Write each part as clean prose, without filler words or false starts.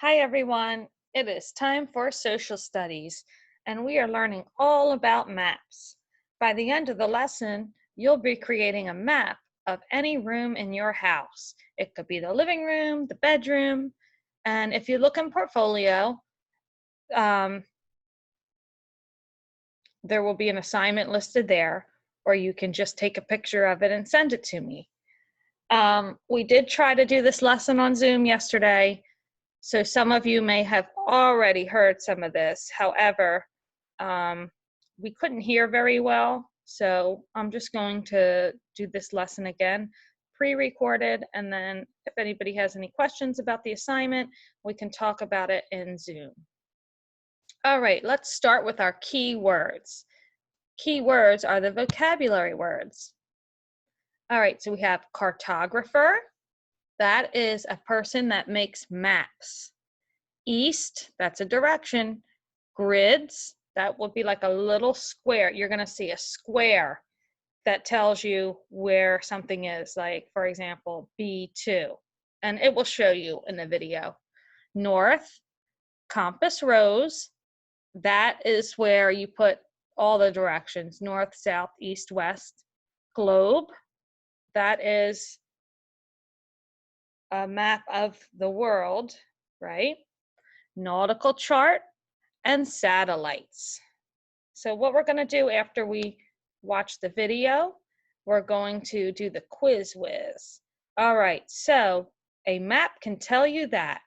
Hi everyone, it is time for social studies and we are learning all about maps. By the end of the lesson, you'll be creating a map of any room in your house. It could be the living room, the bedroom, and if you look in Portfolio, there will be an assignment listed there, or you can just take a picture of it and send it to me. We did try to do this lesson on Zoom yesterday. So some of you may have already heard some of this. However, we couldn't hear very well. So I'm just going to do this lesson again, pre-recorded. And then if anybody has any questions about the assignment, we can talk about it in Zoom. All right, let's start with our key words. Key words are the vocabulary words. All right, so we have cartographer. That is a person that makes maps. East, that's a direction. Grids, that would be like a little square. You're going to see a square that tells you where something is, like, for example, B2. And it will show you in the video. North, compass rose, that is where you put all the directions, north, south, east, west. Globe, that is a map of the world, right? Nautical chart, and satellites. So what we're going to do after we watch the video, we're going to do the quiz whiz. All right, so a map can tell you that.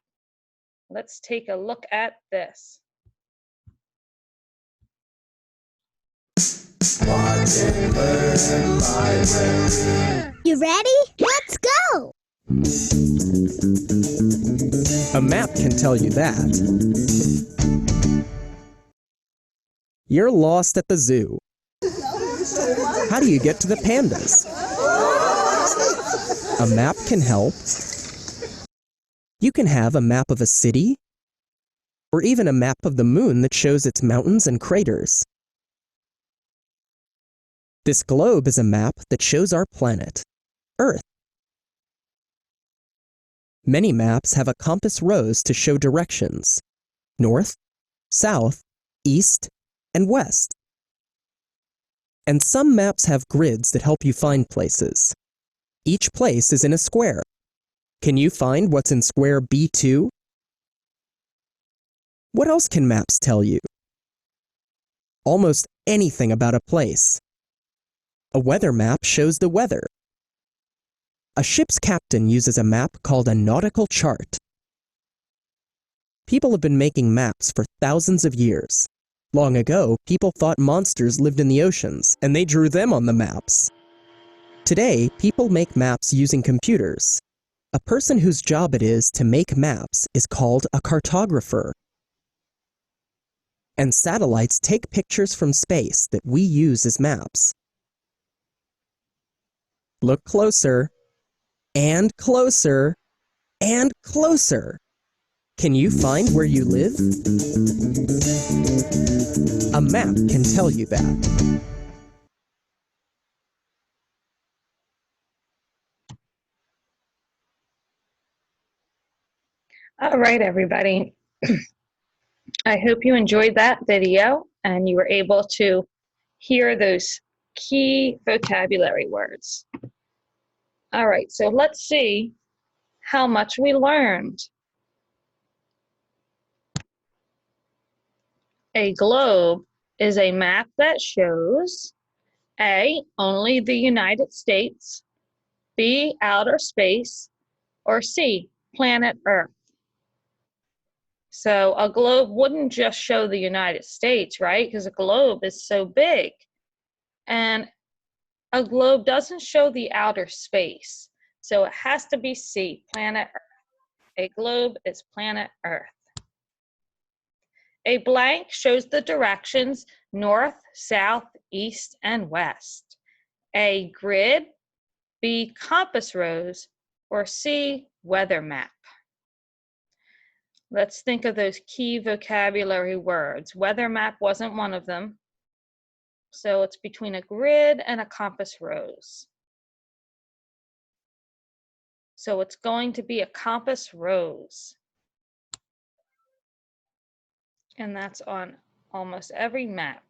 Let's take a look at this. You ready? Let's go! A map can tell you that. You're lost at the zoo. How do you get to the pandas? A map can help. You can have a map of a city, or even a map of the moon that shows its mountains and craters. This globe is a map that shows our planet, Earth. Many maps have a compass rose to show directions: north, south, east, and west. And some maps have grids that help you find places. Each place is in a square. Can you find what's in square B2? What else can maps tell you? Almost anything about a place. A weather map shows the weather. A ship's captain uses a map called a nautical chart. People have been making maps for thousands of years. Long ago, people thought monsters lived in the oceans, and they drew them on the maps. Today, people make maps using computers. A person whose job it is to make maps is called a cartographer. And satellites take pictures from space that we use as maps. Look closer, and closer, and closer. Can you find where you live? A map can tell you that. All right, everybody. I hope you enjoyed that video and you were able to hear those key vocabulary words. All right, so let's see how much we learned. A globe is a map that shows A, only the United States, B, outer space, or C, planet Earth. So a globe wouldn't just show the United States, right? Because a globe is so big. And a globe doesn't show the outer space. So it has to be C, planet Earth. A globe is planet Earth. A blank shows the directions north, south, east, and west. A grid, B, compass rose, or C, weather map. Let's think of those key vocabulary words. Weather map wasn't one of them. So it's between a grid and a compass rose. So it's going to be a compass rose. And that's on almost every map.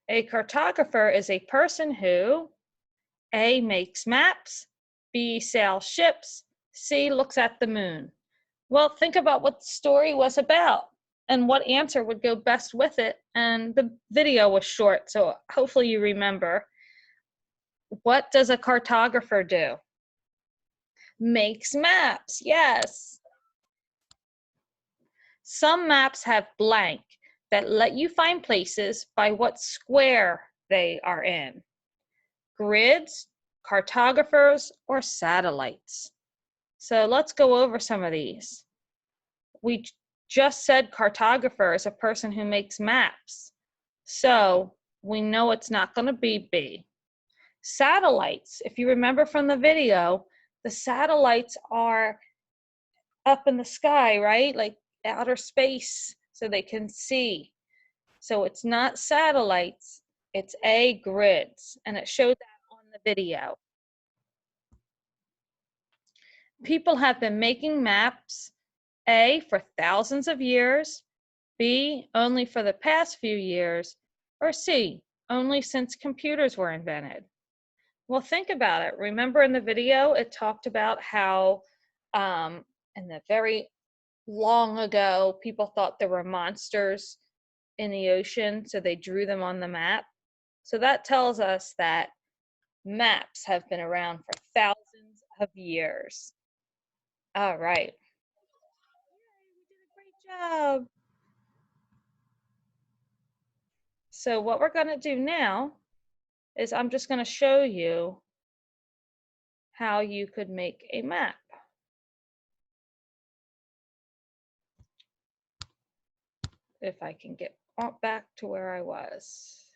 A cartographer is a person who A, makes maps, B, sails ships, C, looks at the moon. Well, think about what the story was about and what answer would go best with it. And the video was short, so hopefully you remember. What does a cartographer do? Makes maps, yes. Some maps have blank that let you find places by what square they are in. Grids, cartographers, or satellites. So let's go over some of these. We just said cartographer is a person who makes maps. So we know it's not going to be B. Satellites, if you remember from the video, the satellites are up in the sky, right? Like outer space so they can see. So it's not satellites, it's A, grids, and it showed that on the video. People have been making maps, A, for thousands of years, B, only for the past few years, or C, only since computers were invented. Well, think about it. Remember in the video, it talked about how in the very long ago, people thought there were monsters in the ocean, so they drew them on the map. So that tells us that maps have been around for thousands of years. All right. Yay, we did a great job. So what we're going to do now is I'm just going to show you how you could make a map. If I can get back to where I was.